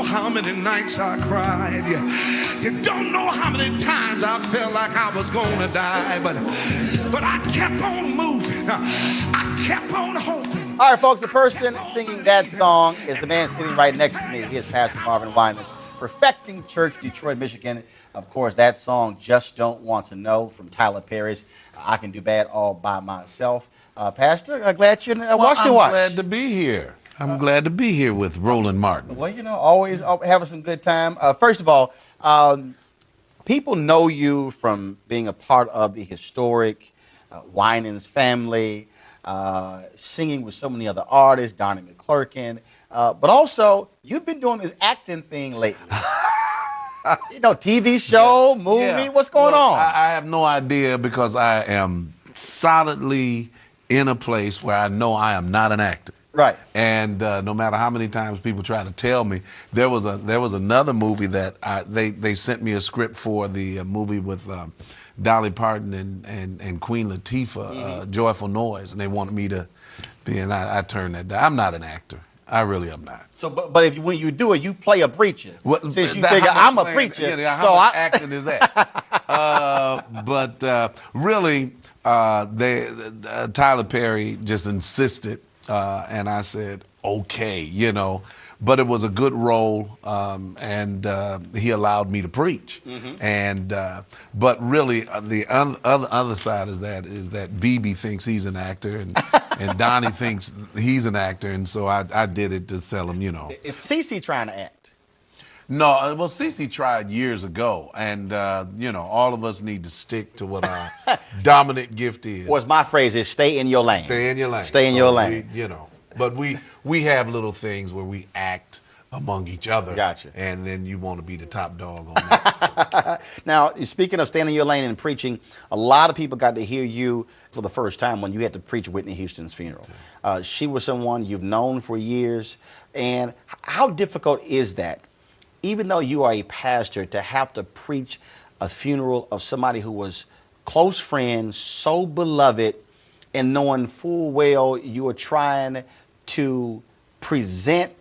how many nights I cried. You don't know how many times I felt like I was going to die. But I kept on moving. I kept on hoping. All right, folks, the person singing that song is the man sitting right next to me. He is Pastor Marvin Winans, Perfecting Church, Detroit, Michigan. Of course, that song, Just Don't Want to Know, from Tyler Perry's I Can Do Bad All By Myself. Pastor, I'm glad you watched your watch. I'm glad to be here. I'm glad to be here with Roland Martin. Well, you know, always having some good time. First of all, people know you from being a part of the historic Winans family, singing with so many other artists, Donnie McClurkin, but also you've been doing this acting thing lately. You know, TV show, movie, Yeah. what's going on? I have no idea because I am solidly in a place where I know I am not an actor. Right. And no matter how many times people try to tell me, there was another movie that they sent me a script for, the movie with Dolly Parton and Queen Latifah, Joyful Noise, and they wanted me to be, and I turned that down. I'm not an actor. I really am not. So, but when you do it, you play a preacher. Well, since you figure I'm a preacher, how much acting is that? But really, Tyler Perry just insisted, and I said, okay, you know. But it was a good role, and he allowed me to preach. And but really, the other side is that BB thinks he's an actor, and Donnie thinks he's an actor, and so I did it to tell him, you know. Is Cece trying to act? No, well, Cece tried years ago, and you know, all of us need to stick to what our dominant gift is. What's my phrase is stay in your lane. Stay in your lane. Stay in your lane. You know. But we have little things where we act among each other. Gotcha. And then you want to be the top dog on that. So. Now, speaking of staying in your lane and preaching, a lot of people got to hear you for the first time when you had to preach Whitney Houston's funeral. She was someone you've known for years. And how difficult is that, even though you are a pastor, to have to preach a funeral of somebody who was close friend, so beloved, and knowing full well you are trying to present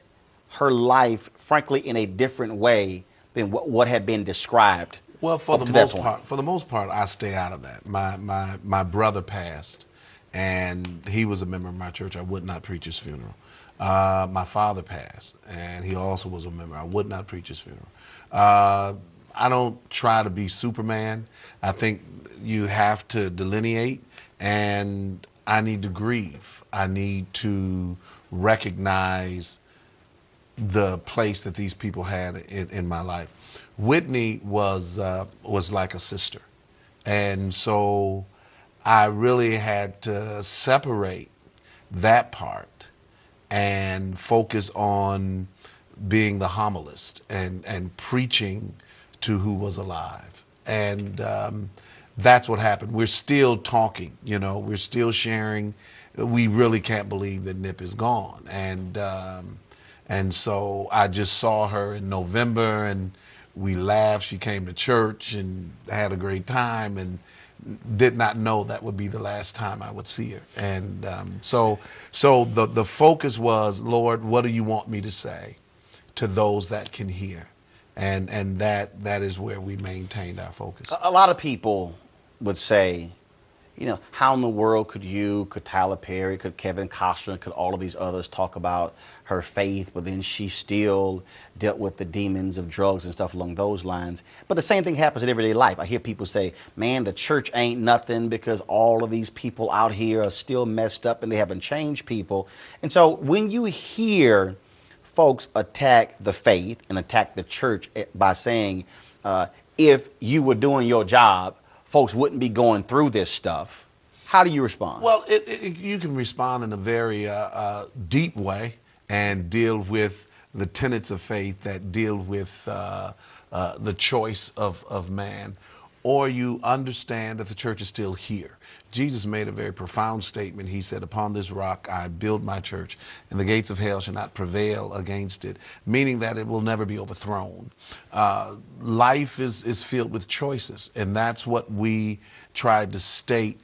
her life, frankly, in a different way than what had been described? Well, for the most part, I stay out of that. My brother passed, and he was a member of my church. I would not preach his funeral. My father passed, and he also was a member. I would not preach his funeral. I don't try to be Superman. I think you have to delineate, and I need to grieve. I need to recognize the place that these people had in my life. Whitney was like a sister, and so I really had to separate that part and focus on being the homilist and preaching to who was alive. And that's what happened. We're still talking, you know, we're still sharing. We really can't believe that Nip is gone. And so I just saw her in November, and we laughed. She came to church and had a great time, and did not know that would be the last time I would see her. And so the focus was, Lord, what do you want me to say to those that can hear? And that is where we maintained our focus. A lot of people would say, you know, how in the world could Tyler Perry, could Kevin Costner, could all of these others talk about her faith, but then she still dealt with the demons of drugs and stuff along those lines. But the same thing happens in everyday life. I hear people say, man, the church ain't nothing because all of these people out here are still messed up and they haven't changed people. And so when you hear folks attack the faith and attack the church by saying, if you were doing your job, folks wouldn't be going through this stuff, how do you respond? Well, you can respond in a very deep way and deal with the tenets of faith that deal with the choice of man, or you understand that the church is still here. Jesus made a very profound statement. He said, upon this rock I build my church, and the gates of hell shall not prevail against it, meaning that it will never be overthrown. Life is filled with choices, and that's what we tried to state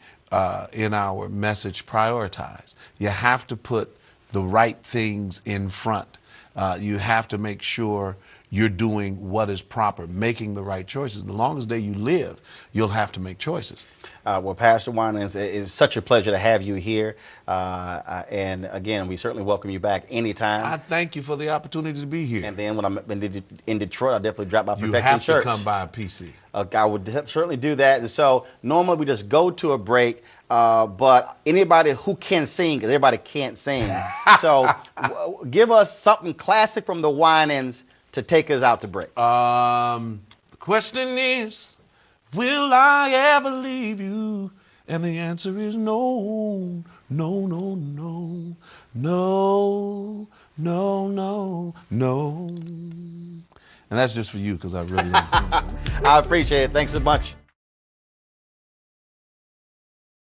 in our message, prioritize. You have to put the right things in front. You have to make sure you're doing what is proper, making the right choices. The longest day you live, you'll have to make choices. Well, Pastor Winans, it's such a pleasure to have you here. And again, we certainly welcome you back anytime. I thank you for the opportunity to be here. And then when I'm in Detroit, I'll definitely drop by You Perfection have Church. to come by a PC. I would certainly do that. And so normally we just go to a break, but anybody who can sing, because everybody can't sing. So give us something classic from the Winans to take us out to break. The question is, will I ever leave you? And the answer is no, no, no, no, no, no, no, no. And that's just for you because I really love singing. I appreciate it. Thanks so much.